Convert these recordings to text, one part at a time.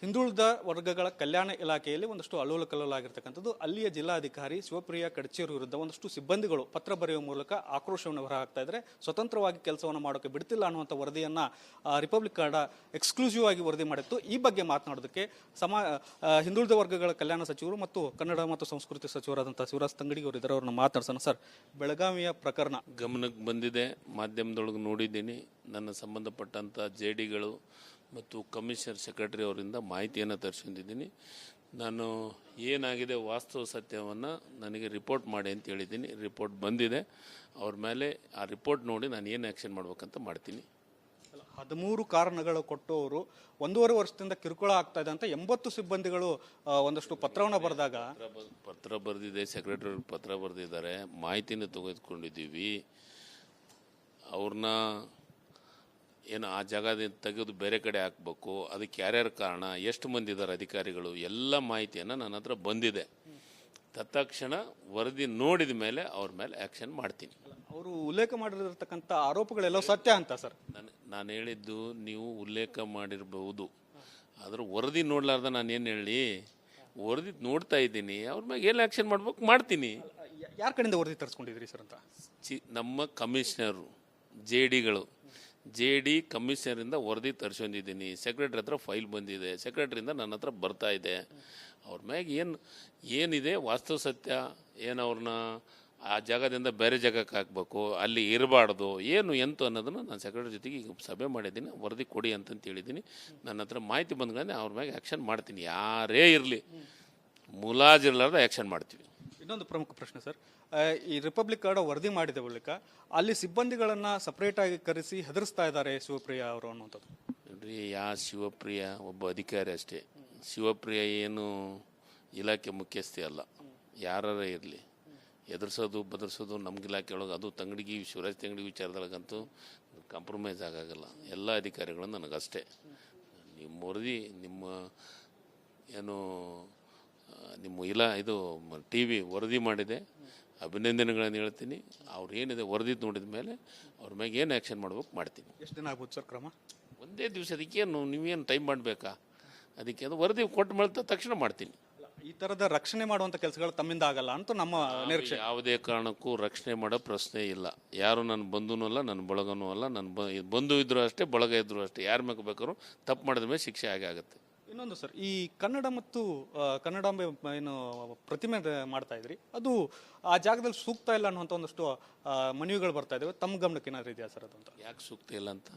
ಹಿಂದುಳಿದ ವರ್ಗಗಳ ಕಲ್ಯಾಣ ಇಲಾಖೆಯಲ್ಲಿ ಒಂದಷ್ಟು ಅಲ್ಲೋಲಕಲ್ಲೋಲಾಗಿರ್ತಕ್ಕಂಥದ್ದು. ಅಲ್ಲಿಯ ಜಿಲ್ಲಾಧಿಕಾರಿ ಶಿವಪ್ರಿಯ ಕಡಚೇರಿ ವಿರುದ್ಧ ಒಂದಷ್ಟು ಸಿಬ್ಬಂದಿಗಳು ಪತ್ರ ಬರೆಯುವ ಮೂಲಕ ಆಕ್ರೋಶವನ್ನು ಹೊರಹಾಕ್ತಾ ಇದ್ದಾರೆ. ಸ್ವತಂತ್ರವಾಗಿ ಕೆಲಸವನ್ನು ಮಾಡೋಕೆ ಬಿಡ್ತಿಲ್ಲ ಅನ್ನುವಂಥ ವರದಿಯನ್ನು ರಿಪಬ್ಲಿಕ್ ಕನ್ನಡ ಎಕ್ಸ್ಕ್ಲೂಸಿವ್ ಆಗಿ ವರದಿ ಮಾಡಿತ್ತು. ಈ ಬಗ್ಗೆ ಮಾತನಾಡೋದಕ್ಕೆ ಹಿಂದುಳಿದ ವರ್ಗಗಳ ಕಲ್ಯಾಣ ಸಚಿವರು ಮತ್ತು ಕನ್ನಡ ಮತ್ತು ಸಂಸ್ಕೃತಿ ಸಚಿವರಾದಂಥ ಶಿವರಾಜ್ ತಂಗಡಿ ಅವರು ಇದ್ದಾರೆ. ಅವ್ರನ್ನ ಮಾತನಾಡ್ಸೋಣ. ಸರ್, ಬೆಳಗಾವಿಯ ಪ್ರಕರಣ ಗಮನಕ್ಕೆ ಬಂದಿದೆ, ಮಾಧ್ಯಮದೊಳಗೆ ನೋಡಿದ್ದೀನಿ. ನನ್ನ ಸಂಬಂಧಪಟ್ಟಂಥ ಜೆಡಿಗಳು ಮತ್ತು ಕಮಿಷನರ್ ಸೆಕ್ರೆಟರಿ ಅವರಿಂದ ಮಾಹಿತಿಯನ್ನು ತರಿಸಿದ್ದೀನಿ. ನಾನು ಏನಾಗಿದೆ ವಾಸ್ತವ ಸತ್ಯವನ್ನು ನನಗೆ ರಿಪೋರ್ಟ್ ಮಾಡಿ ಅಂತ ಹೇಳಿದ್ದೀನಿ. ರಿಪೋರ್ಟ್ ಬಂದಿದೆ. ಅವ್ರ ಮೇಲೆ ಆ ರಿಪೋರ್ಟ್ ನೋಡಿ ನಾನು ಏನು ಆ್ಯಕ್ಷನ್ ಮಾಡ್ಬೇಕಂತ ಮಾಡ್ತೀನಿ. 13 ಕಾರಣಗಳು ಕೊಟ್ಟು ಅವರು 1.5 ವರ್ಷದಿಂದ ಕಿರುಕುಳ ಆಗ್ತಾ ಇದೆ ಅಂತ 80 ಸಿಬ್ಬಂದಿಗಳು ಒಂದಷ್ಟು ಪತ್ರವನ್ನು ಬರೆದಾಗ ಪತ್ರ ಬರೆದಿದೆ, ಸೆಕ್ರೆಟರಿ ಪತ್ರ ಬರೆದಿದ್ದಾರೆ, ಮಾಹಿತಿನ ತೆಗೆದುಕೊಂಡಿದ್ದೀವಿ. ಅವ್ರನ್ನ ಏನು ಆ ಜಾಗದಿಂದ ತೆಗೆದು ಬೇರೆ ಕಡೆ ಹಾಕಬೇಕು, ಅದಕ್ಕೆ ಯಾರ್ಯಾರು ಕಾರಣ, ಎಷ್ಟು ಮಂದಿ ಇದ್ದಾರೆ ಅಧಿಕಾರಿಗಳು, ಎಲ್ಲ ಮಾಹಿತಿಯನ್ನು ನನ್ನ ಹತ್ರ ಬಂದಿದೆ. ತತ್ಕ್ಷಣ ವರದಿ ನೋಡಿದ ಮೇಲೆ ಅವ್ರ ಮೇಲೆ ಆ್ಯಕ್ಷನ್ ಮಾಡ್ತೀನಿ. ಅವರು ಉಲ್ಲೇಖ ಮಾಡಿರತಕ್ಕಂಥ ಆರೋಪಗಳೆಲ್ಲ ಸತ್ಯ ಅಂತ ಸರ್. ನಾನು ಹೇಳಿದ್ದು ನೀವು ಉಲ್ಲೇಖ ಮಾಡಿರಬಹುದು, ಆದ್ರೆ ವರದಿ ನೋಡ್ಲಾರ್ದ ನಾನು ಏನು ಹೇಳಿ, ವರದಿ ನೋಡ್ತಾ ಇದ್ದೀನಿ, ಅವ್ರ ಮ್ಯಾಗ ಏನು ಆ್ಯಕ್ಷನ್ ಮಾಡ್ಬೇಕು ಮಾಡ್ತೀನಿ. ಯಾರ ಕಡೆಯಿಂದ ವರದಿ ತರಿಸ್ಕೊಂಡಿದ್ರಿ ಸರ್ ಅಂತ? ನಮ್ಮ ಕಮಿಷನರು ಜೆಡಿಗಳು ಜೆಡಿ ಕಮಿಷನರಿಂದ ವರದಿ ತರಿಸ್ಕೊಂಡಿದ್ದೀನಿ. ಸೆಕ್ರೆಟರಿ ಹತ್ರ ಫೈಲ್ ಬಂದಿದೆ, ಸೆಕ್ರೆಟರಿಯಿಂದ ನನ್ನ ಹತ್ರ ಬರ್ತಾ ಇದೆ. ಅವ್ರ ಮ್ಯಾಗ ಏನಿದೆ ವಾಸ್ತವ ಸತ್ಯ, ಏನು ಅವ್ರನ್ನ ಆ ಜಾಗದಿಂದ ಬೇರೆ ಜಾಗಕ್ಕೆ ಹಾಕಬೇಕು, ಅಲ್ಲಿ ಇರಬಾರ್ದು, ಏನು ಎಂತು ಅನ್ನೋದನ್ನು ನಾನು ಸೆಕ್ರೆಟರಿ ಜೊತೆಗೆ ಈಗ ಸಭೆ ಮಾಡಿದ್ದೀನಿ. ವರದಿ ಕೊಡಿ ಅಂತಂತ ಹೇಳಿದ್ದೀನಿ. ನನ್ನ ಹತ್ರ ಮಾಹಿತಿ ಬಂದ್ಗಳೇ ಅವ್ರ ಮ್ಯಾಗ ಆ್ಯಕ್ಷನ್ ಮಾಡ್ತೀನಿ. ಯಾರೇ ಇರಲಿ, ಮುಲಾಜಿರ್ಲಾರ್ದ ಆ್ಯಕ್ಷನ್ ಮಾಡ್ತೀವಿ. ಇನ್ನೊಂದು ಪ್ರಮುಖ ಪ್ರಶ್ನೆ ಸರ್, ಈ ರಿಪಬ್ಲಿಕ್ ಕನ್ನಡ ವರದಿ ಮಾಡಿದ ಬಳಿಕ ಅಲ್ಲಿ ಸಿಬ್ಬಂದಿಗಳನ್ನು ಸಪ್ರೇಟಾಗಿ ಕರೆಸಿ ಹೆದರಿಸ್ತಾ ಇದ್ದಾರೆ ಶಿವಪ್ರಿಯ ಅವರು ಅನ್ನುವಂಥದ್ದು. ನೋಡ್ರಿ, ಶಿವಪ್ರಿಯ ಒಬ್ಬ ಅಧಿಕಾರಿ ಅಷ್ಟೇ. ಶಿವಪ್ರಿಯ ಏನು ಇಲಾಖೆ ಮುಖ್ಯಸ್ಥೆ ಅಲ್ಲ. ಯಾರೇ ಇರಲಿ, ಎದುರಿಸೋದು ಬದರಿಸೋದು ನಮ್ಗೆ ಇಲಾಖೆ ಒಳಗೆ, ಅದು ತಂಗಡಿಗೆ ಶಿವರಾಜ್ ತಂಗಡಿ ವಿಚಾರದೊಳಗಂತೂ ಕಾಂಪ್ರಮೈಸ್ ಆಗೋಲ್ಲ. ಎಲ್ಲ ಅಧಿಕಾರಿಗಳು ನನಗಷ್ಟೇ. ನಿಮ್ಮ ವರದಿ ನಿಮ್ಮ ಇದು TV ವರದಿ ಮಾಡಿದೆ, ಅಭಿನಂದನೆಗಳನ್ನು ಹೇಳ್ತೀನಿ. ಅವ್ರು ಏನಿದೆ ವರದಿ ನೋಡಿದ ಮೇಲೆ ಅವ್ರ ಮ್ಯಾಗ ಏನು ಆ್ಯಕ್ಷನ್ ಮಾಡ್ಬೇಕು ಮಾಡ್ತೀನಿ. ಎಷ್ಟು ದಿನ ಆಗ್ಬೋದು ಸರ್ ಕ್ರಮ? ಒಂದೇ ದಿವಸ. ಅದಕ್ಕೇನು ನೀವೇನು ಟೈಮ್ ಮಾಡಬೇಕಾ? ಅದಕ್ಕೆ ಅದು ವರದಿ ಕೊಟ್ಟು ಮೇಲೆ ತಕ್ಷಣ ಮಾಡ್ತೀನಿ. ಈ ಥರದ ರಕ್ಷಣೆ ಮಾಡುವಂಥ ಕೆಲಸಗಳು ತಮ್ಮಿಂದ ಆಗಲ್ಲ ಅಂತ ನಮ್ಮ ನಿರೀಕ್ಷೆ. ಯಾವುದೇ ಕಾರಣಕ್ಕೂ ರಕ್ಷಣೆ ಮಾಡೋ ಪ್ರಶ್ನೆ ಇಲ್ಲ. ಯಾರು ನನ್ನ ಬಂಧುನೂ ಅಲ್ಲ, ನನ್ನ ಬಳಗನೂ ಅಲ್ಲ. ನನ್ನ ಬಂಧು ಇದ್ದರೂ ಅಷ್ಟೇ, ಬಳಗ ಇದ್ದರೂ ಅಷ್ಟೇ. ಯಾರ ಮ್ಯಾಗ ಬೇಕಾದ್ರೂ ತಪ್ಪು ಮಾಡಿದ ಮೇಲೆ ಶಿಕ್ಷೆ ಆಗೇ ಆಗುತ್ತೆ. ಇನ್ನೊಂದು ಸರ್, ಈ ಕನ್ನಡ ಮತ್ತು ಕನ್ನಡಾಂಬೆ ಏನು ಪ್ರತಿಮೆ ಮಾಡ್ತಾ ಇದ್ರಿ, ಅದು ಆ ಜಾಗದಲ್ಲಿ ಸೂಕ್ತ ಇಲ್ಲ ಅನ್ನುವಂಥ ಒಂದಷ್ಟು ಮನವಿಗಳು ಬರ್ತಾ ಇದ್ದಾವೆ. ತಮ್ಮ ಗಮನಕ್ಕೆ ಏನಾದ್ರು ಇದೆಯಾ ಸರ್ ಅದಂತ? ಯಾಕೆ ಸೂಕ್ತ ಇಲ್ಲ ಅಂತ?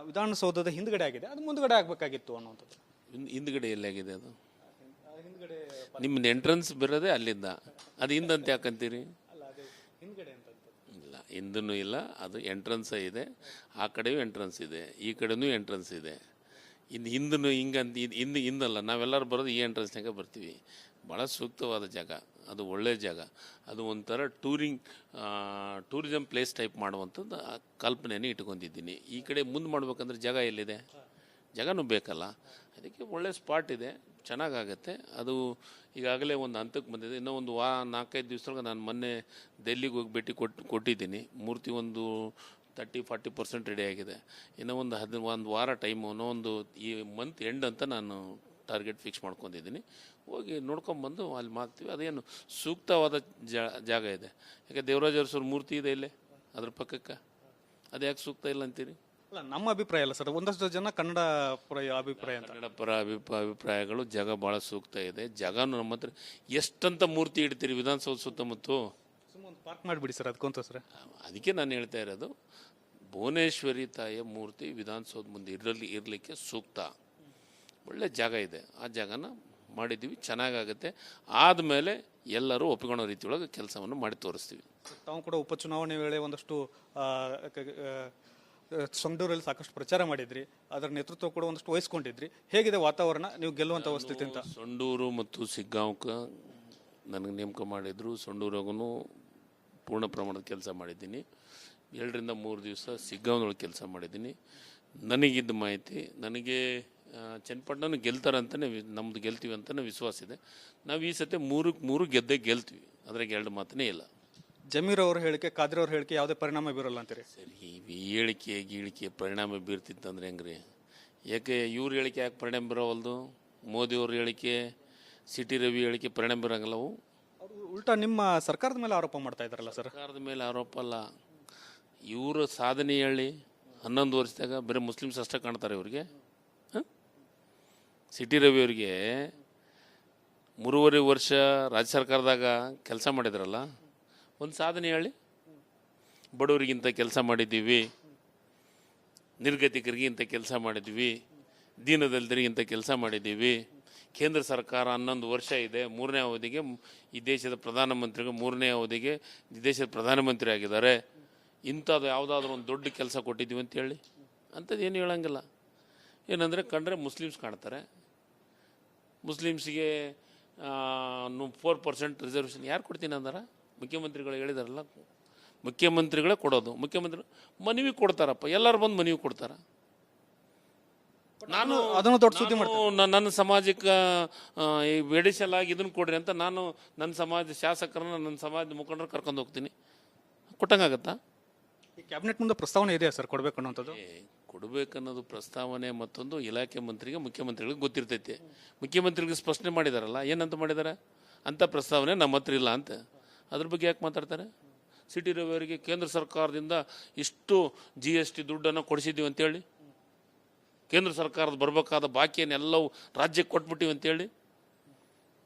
ವಿಧಾನಸೌಧದ ಹಿಂದ್ಗಡೆ ಆಗಿದೆ, ಅದು ಮುಂದ್ಗಡೆ ಆಗಬೇಕಾಗಿತ್ತು ಅನ್ನುವಂಥದ್ದು. ಹಿಂದ್ಗಡೆ ಎಲ್ಲಾಗಿದೆ? ಅದು ಹಿಂದ್ಗಡೆ ನಿಮ್ಮದು ಎಂಟ್ರೆನ್ಸ್ ಬರೋದೇ ಅಲ್ಲಿಂದ, ಅದು ಹಿಂದಂತ ಯಾಕಂತೀರಿ? ಇಲ್ಲ, ಹಿಂದೂ ಇಲ್ಲ, ಅದು ಎಂಟ್ರೆನ್ಸೇ ಇದೆ. ಆ ಕಡೆಯೂ ಎಂಟ್ರೆನ್ಸ್ ಇದೆ, ಈ ಕಡೆಯೂ ಎಂಟ್ರೆನ್ಸ್ ಇದೆ. ಇನ್ನು ಹಿಂದೂ ಹಿಂಗಂತ ಹಿಂದಲ್ಲ, ನಾವೆಲ್ಲರೂ ಬರೋದು ಈ ಎಂಟ್ರೆನ್ಸ್ನಾಗ ಬರ್ತೀವಿ. ಭಾಳ ಸೂಕ್ತವಾದ ಜಾಗ, ಅದು ಒಳ್ಳೆಯ ಜಾಗ. ಅದು ಒಂಥರ ಟೂರಿಸಮ್ ಪ್ಲೇಸ್ ಟೈಪ್ ಮಾಡುವಂಥದ್ದು ಕಲ್ಪನೆನೇ ಇಟ್ಕೊಂಡಿದ್ದೀನಿ. ಈ ಕಡೆ ಮುಂದೆ ಮಾಡ್ಬೇಕಂದ್ರೆ ಜಾಗ ಎಲ್ಲಿದೆ? ಜಾಗನೂ ಬೇಕಲ್ಲ. ಅದಕ್ಕೆ ಒಳ್ಳೆ ಸ್ಪಾಟ್ ಇದೆ, ಚೆನ್ನಾಗಾಗತ್ತೆ. ಅದು ಈಗಾಗಲೇ ಒಂದು ಹಂತಕ್ಕೆ ಬಂದಿದೆ. ಇನ್ನೂ ಒಂದು 4-5 ದಿವಸದೊಳಗೆ ನಾನು ಮೊನ್ನೆ ದೆಲ್ಲಿಗೆ ಹೋಗಿ ಭೇಟಿ ಕೊಟ್ಟಿದ್ದೀನಿ. ಮೂರ್ತಿ ಒಂದು 30-40% ರೆಡಿ ಆಗಿದೆ. ಇನ್ನೂ ಒಂದು ವಾರ ಟೈಮು, ಒಂದು ಈ ಮಂತ್ ಎಂಡ್ ಅಂತ ನಾನು ಟಾರ್ಗೆಟ್ ಫಿಕ್ಸ್ ಮಾಡ್ಕೊಂಡಿದ್ದೀನಿ. ಹೋಗಿ ನೋಡ್ಕೊಂಬಂದು ಅಲ್ಲಿ ಮಾಡ್ತೀವಿ. ಅದೇನು ಸೂಕ್ತವಾದ ಜಾಗ ಇದೆ. ಯಾಕೆ ದೇವರಾಜ ಅರಸರ ಮೂರ್ತಿ ಇದೆ ಇಲ್ಲೇ, ಅದ್ರ ಪಕ್ಕಕ್ಕೆ. ಅದು ಯಾಕೆ ಸೂಕ್ತ ಇಲ್ಲ ಅಂತೀರಿ? ಅಲ್ಲ, ನಮ್ಮ ಅಭಿಪ್ರಾಯ ಅಲ್ಲ ಸರ್, ಒಂದಷ್ಟು ಜನ ಕನ್ನಡ ಪರ ಅಭಿಪ್ರಾಯ ಅಂತ. ಕನ್ನಡ ಪರ ಅಭಿಪ್ರಾಯಗಳು. ಜಾಗ ಭಾಳ ಸೂಕ್ತ ಇದೆ. ಜಾಗನೂ ನಮ್ಮ ಹತ್ರ ಎಷ್ಟಂತ ಮೂರ್ತಿ ಇಡ್ತೀರಿ ವಿಧಾನಸೌಧ ಸುತ್ತಮುತ್ತ? ಪಾರ್ಕ್ ಮಾಡಿಬಿಡಿ ಸರ್ ಅದಕ್ಕಂತ ಸರ್. ಅದಕ್ಕೆ ನಾನು ಹೇಳ್ತಾ ಇರೋದು, ಭುವನೇಶ್ವರಿ ತಾಯಿಯ ಮೂರ್ತಿ ವಿಧಾನಸೌಧ ಮುಂದೆ ಇರಲಿಕ್ಕೆ ಸೂಕ್ತ. ಒಳ್ಳೆ ಜಾಗ ಇದೆ, ಆ ಜಾಗನ ಮಾಡಿದ್ದೀವಿ, ಚೆನ್ನಾಗಾಗುತ್ತೆ. ಆದಮೇಲೆ ಎಲ್ಲರೂ ಒಪ್ಪಿಕೊಳ್ಳೋ ರೀತಿಯೊಳಗೆ ಕೆಲಸವನ್ನು ಮಾಡಿ ತೋರಿಸ್ತೀವಿ. ತಾವು ಕೂಡ ಉಪಚುನಾವಣೆ ವೇಳೆ ಒಂದಷ್ಟು ಸೊಂಡೂರಲ್ಲಿ ಸಾಕಷ್ಟು ಪ್ರಚಾರ ಮಾಡಿದ್ರಿ, ಅದರ ನೇತೃತ್ವ ಕೂಡ ಒಂದಷ್ಟು ವಹಿಸ್ಕೊಂಡಿದ್ರಿ. ಹೇಗಿದೆ ವಾತಾವರಣ ನೀವು ಗೆಲ್ಲುವಂಥ ಸ್ಥಿತಿ ಅಂತ? ಸೊಂಡೂರು ಮತ್ತು ಸಿಗ್ಗಾಂವ್ಕ ನನಗೆ ನೇಮಕ ಮಾಡಿದ್ರು. ಸೊಂಡೂರಾಗೂ ಪೂರ್ಣ ಪ್ರಮಾಣದ ಕೆಲಸ ಮಾಡಿದ್ದೀನಿ. 2-3 ದಿವಸ ಸಿಗ್ಗಾಂವ್ದೊಳಗೆ ಕೆಲಸ ಮಾಡಿದ್ದೀನಿ. ನನಗಿದ್ದ ಮಾಹಿತಿ, ನನಗೆ ಚನ್ನಪಟ್ಟಣನೂ ಗೆಲ್ತಾರಂತಲೇ, ನಮ್ಮದು ಗೆಲ್ತೀವಿ ಅಂತಲೇ ವಿಶ್ವಾಸ ಇದೆ. ನಾವು ಈ ಸತಿ 3 ಗೆಲ್ತೀವಿ, ಅದ್ರಾಗ 2 ಮಾತನೇ ಇಲ್ಲ. ಜಮೀರ್ ಅವ್ರ ಹೇಳಿಕೆ, ಖಾದ್ರಿ ಅವ್ರ ಹೇಳಿಕೆ ಯಾವುದೇ ಪರಿಣಾಮ ಬೀರಲ್ಲ ಅಂತೀರಿ? ಸರಿ, ಹೇಳಿಕೆ ಪರಿಣಾಮ ಬೀರ್ತಿತ್ತಂದ್ರೆ ಹೆಂಗ್ರಿ? ಯಾಕೆ ಇವ್ರ ಹೇಳಿಕೆ ಯಾಕೆ ಪರಿಣಾಮ ಬರೋವಲ್ದು? ಮೋದಿಯವ್ರ ಹೇಳಿಕೆ, ಸಿಟಿ ರವಿ ಹೇಳಿಕೆ ಪರಿಣಾಮ ಬೀರಂಗಿಲ್ಲ. ಅವು ಅವರು ಉಲ್ಟಾ ನಿಮ್ಮ ಸರ್ಕಾರದ ಮೇಲೆ ಆರೋಪ ಮಾಡ್ತಾ ಇದ್ದಾರಲ್ಲ ಸರ್. ಸರ್ಕಾರದ ಮೇಲೆ ಆರೋಪ ಅಲ್ಲ, ಇವರು ಸಾಧನೆ ಹೇಳಿ 11 ವರ್ಷದಾಗ ಬರೀ ಮುಸ್ಲಿಮ್ಸ್ ಅಷ್ಟೇ ಕಾಣ್ತಾರೆ ಇವ್ರಿಗೆ. ಸಿಟಿ ರವಿ ಅವರಿಗೆ 3.5 ವರ್ಷ ರಾಜ್ಯ ಸರ್ಕಾರದಾಗ ಕೆಲಸ ಮಾಡಿದ್ರಲ್ಲ, ಒಂದು ಸಾಧನೆ ಹೇಳಿ. ಬಡವರಿಗಿಂತ ಕೆಲಸ ಮಾಡಿದ್ದೀವಿ, ನಿರ್ಗತಿಕರಿಗೆ ಇಂಥ ಕೆಲಸ ಮಾಡಿದ್ವಿ, ದೀನದಲಿತರಿಗಿಂತ ಕೆಲಸ ಮಾಡಿದ್ದೀವಿ. ಕೇಂದ್ರ ಸರ್ಕಾರ 11 ವರ್ಷ ಇದೆ, 3ನೇ ಅವಧಿಗೆ ಈ ದೇಶದ ಪ್ರಧಾನಮಂತ್ರಿಗೆ 3ನೇ ಅವಧಿಗೆ ಈ ದೇಶದ ಪ್ರಧಾನಮಂತ್ರಿ ಆಗಿದ್ದಾರೆ. ಇಂಥದ್ದು ಯಾವುದಾದ್ರೂ ಒಂದು ದೊಡ್ಡ ಕೆಲಸ ಕೊಟ್ಟಿದ್ದೀವಿ ಅಂತ ಹೇಳಿ. ಅಂಥದ್ದು ಏನು ಹೇಳಂಗಿಲ್ಲ. ಏನಂದರೆ ಕಂಡ್ರೆ ಮುಸ್ಲಿಮ್ಸ್ ಕಾಣ್ತಾರೆ. ಮುಸ್ಲಿಮ್ಸಿಗೆ 4% ರಿಸರ್ವೇಷನ್ ಯಾರು ಕೊಡ್ತೀನಿ ಅಂದಾರ? ಮುಖ್ಯಮಂತ್ರಿಗಳು ಹೇಳಿದಾರಲ್ಲ, ಮುಖ್ಯಮಂತ್ರಿಗಳೇ ಕೊಡೋದು. ಮುಖ್ಯಮಂತ್ರಿಗಳು ಮನವಿ ಕೊಡ್ತಾರಪ್ಪ, ಎಲ್ಲರೂ ಬಂದು ಮನವಿ ಕೊಡ್ತಾರ. ನಾನು ಅದನ್ನು ದೊಡ್ಡ ಸುದ್ದಿ ಮಾಡ್ತಾರೆ. ನನ್ನ ಸಮಾಜಕ್ಕೆ ಎಡಿಷಲ್ ಆಗಿ ಇದನ್ನು ಕೊಡ್ರಿ ಅಂತ ನಾನು ನನ್ನ ಸಮಾಜ ಶಾಸಕರನ್ನ, ನನ್ನ ಸಮಾಜದ ಮುಖಂಡರು ಕರ್ಕೊಂಡು ಹೋಗ್ತೀನಿ. ಕೊಟ್ಟಂಗಾಗತ್ತಾ? ಈ ಕ್ಯಾಬಿನೆಟ್ ಮುಂದೆ ಪ್ರಸ್ತಾವನೆ ಇದೆಯಾ ಸರ್ ಕೊಡಬೇಕು ಅನ್ನೋಂಥದ್ದು? ಕೊಡಬೇಕನ್ನೋದು ಪ್ರಸ್ತಾವನೆ ಮತ್ತೊಂದು ಇಲಾಖೆ ಮಂತ್ರಿಗೆ, ಮುಖ್ಯಮಂತ್ರಿಗಳಿಗೆ ಗೊತ್ತಿರ್ತೈತಿ. ಮುಖ್ಯಮಂತ್ರಿಗಳಿಗೆ ಸ್ಪಷ್ಟನೆ ಮಾಡಿದಾರಲ್ಲ, ಏನಂತ ಮಾಡಿದ್ದಾರೆ? ಅಂಥ ಪ್ರಸ್ತಾವನೆ ನಮ್ಮ ಹತ್ರ ಇಲ್ಲ ಅಂತ. ಅದ್ರ ಬಗ್ಗೆ ಯಾಕೆ ಮಾತಾಡ್ತಾರೆ? ಸಿಟಿ ರವಿ ಅವರಿಗೆ ಕೇಂದ್ರ ಸರ್ಕಾರದಿಂದ ಇಷ್ಟು GST ದುಡ್ಡನ್ನು ಕೊಡಿಸಿದ್ದೀವಿ ಅಂತೇಳಿ, ಕೇಂದ್ರ ಸರ್ಕಾರದ ಬರಬೇಕಾದ ಬಾಕಿಯನ್ನೆಲ್ಲವೂ ರಾಜ್ಯಕ್ಕೆ ಕೊಟ್ಬಿಟ್ಟಿವಿ ಅಂತೇಳಿ,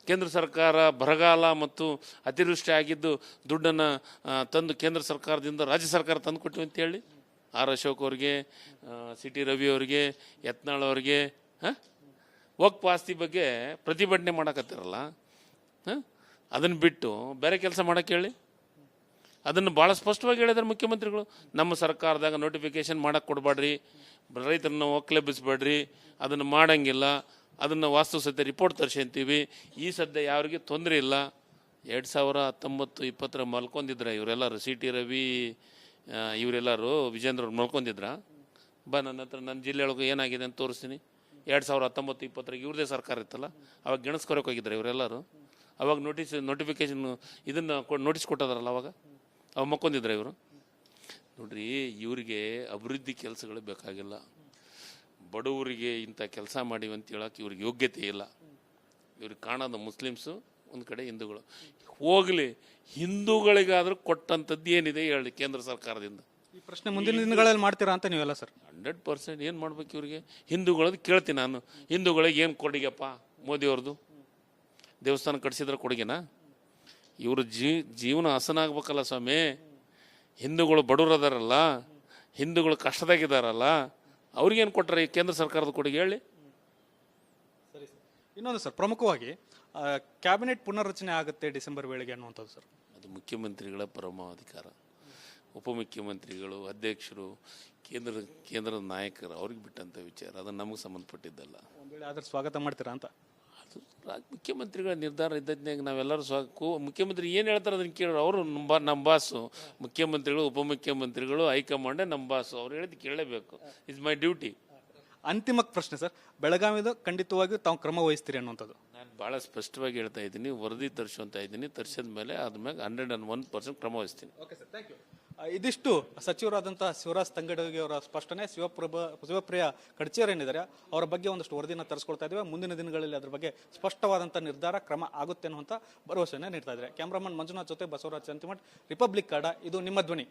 ಕೇಂದ್ರ ಸರ್ಕಾರ ಬರಗಾಲ ಮತ್ತು ಅತಿವೃಷ್ಟಿ ಆಗಿದ್ದು ದುಡ್ಡನ್ನು ತಂದು ಕೇಂದ್ರ ಸರ್ಕಾರದಿಂದ ರಾಜ್ಯ ಸರ್ಕಾರ ತಂದು ಕೊಟ್ಟಿವಿ ಅಂತೇಳಿ, ಆರ್ ಅಶೋಕ್ ಅವ್ರಿಗೆ, ಸಿಟಿ ರವಿ ಅವ್ರಿಗೆ, ಯತ್ನಾಳ್ ಅವ್ರಿಗೆ ವಕ್ಫ್ ಆಸ್ತಿ ಬಗ್ಗೆ ಪ್ರತಿಭಟನೆ ಮಾಡಕತ್ತಿರಲ್ಲ, ಅದನ್ನು ಬಿಟ್ಟು ಬೇರೆ ಕೆಲಸ ಮಾಡೋಕ್ಕೆ ಹೇಳಿ. ಅದನ್ನು ಭಾಳ ಸ್ಪಷ್ಟವಾಗಿ ಹೇಳಿದ್ದಾರೆ ಮುಖ್ಯಮಂತ್ರಿಗಳು. ನಮ್ಮ ಸರ್ಕಾರದಾಗ ನೋಟಿಫಿಕೇಶನ್ ಮಾಡೋಕ್ಕೆ ಕೊಡಬೇಡ್ರಿ, ರೈತರನ್ನ ಒಕ್ಕಲೆಬ್ಬಿಸ್ಬೇಡ್ರಿ, ಅದನ್ನು ಮಾಡಂಗಿಲ್ಲ, ಅದನ್ನು ವಾಸ್ತುಸಹಿತ ರಿಪೋರ್ಟ್ ತರಿಸ್ಕೊಂತೀವಿ. ಈ ಸದ್ಯ ಯಾರಿಗೆ ತೊಂದರೆ ಇಲ್ಲ. 2019-20 ಮಲ್ಕೊಂಡಿದ್ರ ಇವರೆಲ್ಲರೂ, ಸಿಟಿ ರವಿ ಇವರೆಲ್ಲರೂ, ವಿಜೇಂದ್ರ ಅವ್ರು ಮಲ್ಕೊಂಡಿದ್ರ. ಬಾ ನನ್ನ ಹತ್ರ, ನನ್ನ ಜಿಲ್ಲೆಯೊಳಗೆ ಏನಾಗಿದೆ ಅಂತ ತೋರಿಸ್ತೀನಿ. 2019-20 ಇವ್ರದೇ ಸರ್ಕಾರ ಇತ್ತಲ್ಲ, ಅವಾಗ ಗೆಣಸ್ಕೊರಕ್ಕೆ ಹೋಗಿದ್ರು ಇವರೆಲ್ಲರೂ. ಅವಾಗ ನೋಟಿಫಿಕೇಶನ್ ಇದನ್ನು ನೋಟಿಸ್ ಕೊಟ್ಟದಾರಲ್ಲ, ಅವಾಗ ಮಕ್ಕೊಂದಿದ್ರ ಇವರು. ನೋಡ್ರಿ, ಇವರಿಗೆ ಅಭಿವೃದ್ಧಿ ಕೆಲಸಗಳು ಬೇಕಾಗಿಲ್ಲ. ಬಡವರಿಗೆ ಇಂಥ ಕೆಲಸ ಮಾಡಿವಿ ಅಂತ ಹೇಳೋಕೆ ಇವ್ರಿಗೆ ಯೋಗ್ಯತೆ ಇಲ್ಲ. ಇವ್ರಿಗೆ ಕಾಣೋದು ಮುಸ್ಲಿಮ್ಸು, ಒಂದು ಕಡೆ ಹಿಂದೂಗಳು. ಹೋಗಲಿ, ಹಿಂದೂಗಳಿಗಾದರೂ ಕೊಟ್ಟಂಥದ್ದು ಏನಿದೆ ಹೇಳಿ ಕೇಂದ್ರ ಸರ್ಕಾರದಿಂದ. ಈ ಪ್ರಶ್ನೆ ಮುಂದಿನ ದಿನಗಳಲ್ಲಿ ಮಾಡ್ತೀರಾ ಅಂತ ನೀವೆಲ್ಲ ಸರ್? 100% ಏನು ಮಾಡ್ಬೇಕು ಇವ್ರಿಗೆ? ಹಿಂದೂಗಳದ್ದು ಕೇಳ್ತೀನಿ ನಾನು. ಹಿಂದೂಗಳಿಗೆ ಏನು ಕೊಡುಗೆಪ್ಪ ಮೋದಿಯವ್ರದ್ದು? ದೇವಸ್ಥಾನ ಕಟ್ಸಿದ್ರೆ ಕೊಡುಗೆನಾ? ಇವರು ಜೀವನ ಹಸನಾಗ್ಬೇಕಲ್ಲ ಸ್ವಾಮಿ. ಹಿಂದೂಗಳು ಬಡವರು ಅದಾರಲ್ಲ, ಹಿಂದೂಗಳು ಕಷ್ಟದಾಗಿದ್ದಾರಲ್ಲ, ಅವ್ರಿಗೇನು ಕೊಟ್ಟರೆ ಈ ಕೇಂದ್ರ ಸರ್ಕಾರದ ಕೊಡುಗೆ ಹೇಳಿ? ಸರಿ ಸರ್. ಇನ್ನೊಂದು ಸರ್, ಪ್ರಮುಖವಾಗಿ ಕ್ಯಾಬಿನೆಟ್ ಪುನರ್ರಚನೆ ಆಗುತ್ತೆ ಡಿಸೆಂಬರ್ ವೇಳೆಗೆ ಅನ್ನುವಂಥದ್ದು ಸರ್. ಅದು ಮುಖ್ಯಮಂತ್ರಿಗಳ ಪರಮಾಧಿಕಾರ. ಉಪಮುಖ್ಯಮಂತ್ರಿಗಳು, ಅಧ್ಯಕ್ಷರು, ಕೇಂದ್ರದ ನಾಯಕರು, ಅವ್ರಿಗೆ ಬಿಟ್ಟಂಥ ವಿಚಾರ. ಅದು ನಮಗೆ ಸಂಬಂಧಪಟ್ಟಿದ್ದಲ್ಲ. ಒಂದು ವೇಳೆ ಆದ್ರೆ ಸ್ವಾಗತ ಮಾಡ್ತೀರಾ ಅಂತ? ಅದು ಮುಖ್ಯಮಂತ್ರಿಗಳ ನಿರ್ಧಾರ ಇದ್ದದ್ನಾಗ ನಾವೆಲ್ಲರೂ ಮುಖ್ಯಮಂತ್ರಿ ಏನು ಹೇಳ್ತಾರೆ ಅದನ್ನು ಕೇಳೋರು. ಅವರು ನಮ್ಮ ಬಾಸು. ಮುಖ್ಯಮಂತ್ರಿಗಳು, ಉಪಮುಖ್ಯಮಂತ್ರಿಗಳು, ಹೈಕಮಾಂಡೇ ನಮ್ಮ ಬಾಸು. ಅವ್ರು ಹೇಳಿದ್ದು ಕೇಳಲೇಬೇಕು. It's my duty. ಅಂತಿಮ ಪ್ರಶ್ನೆ ಸರ್, ಬೆಳಗಾವಿದು ಖಂಡಿತವಾಗಿಯೂ ತಾವು ಕ್ರಮ ವಹಿಸ್ತೀರಿ ಅನ್ನುವಂಥದ್ದು? ನಾನು ಭಾಳ ಸ್ಪಷ್ಟವಾಗಿ ಹೇಳ್ತಾ ಇದ್ದೀನಿ. ವರದಿ ತರಿಸುವಂತ ಇದ್ದೀನಿ. ತರಿಸಿದ ಮೇಲೆ ಆದ್ಮೇಲೆ 101% ಕ್ರಮ ವಹಿಸ್ತೀನಿ. Okay sir, thank you. ಇದಿಷ್ಟು ಸಚಿವರಾದಂತಹ ಶಿವರಾಜ್ ತಂಗಡಗಿ ಅವರ ಸ್ಪಷ್ಟನೆ. ಶಿವಪ್ರಿಯ ಕಡ್ಚೇರ್ ಏನಿದ್ದಾರೆ ಅವರ ಬಗ್ಗೆ ಒಂದಷ್ಟು ವರದಿನ ತರಿಸ್ಕೊಳ್ತಾ ಇದ್ದೇವೆ. ಮುಂದಿನ ದಿನಗಳಲ್ಲಿ ಅದರ ಬಗ್ಗೆ ಸ್ಪಷ್ಟವಾದಂಥ ನಿರ್ಧಾರ, ಕ್ರಮ ಆಗುತ್ತೆ ಅನ್ನುವಂಥ ಭರವಸೆಯನ್ನು ನೀಡ್ತಾ ಇದ್ದಾರೆ. ಕ್ಯಾಮ್ರಾಮನ್ ಮಂಜುನಾಥ್ ಜೊತೆ ಬಸವರಾಜ್ ಚಂತಿಮಠ್, ರಿಪಬ್ಲಿಕ್ ಕನ್ನಡ. ಇದು ನಿಮ್ಮ ಧ್ವನಿ.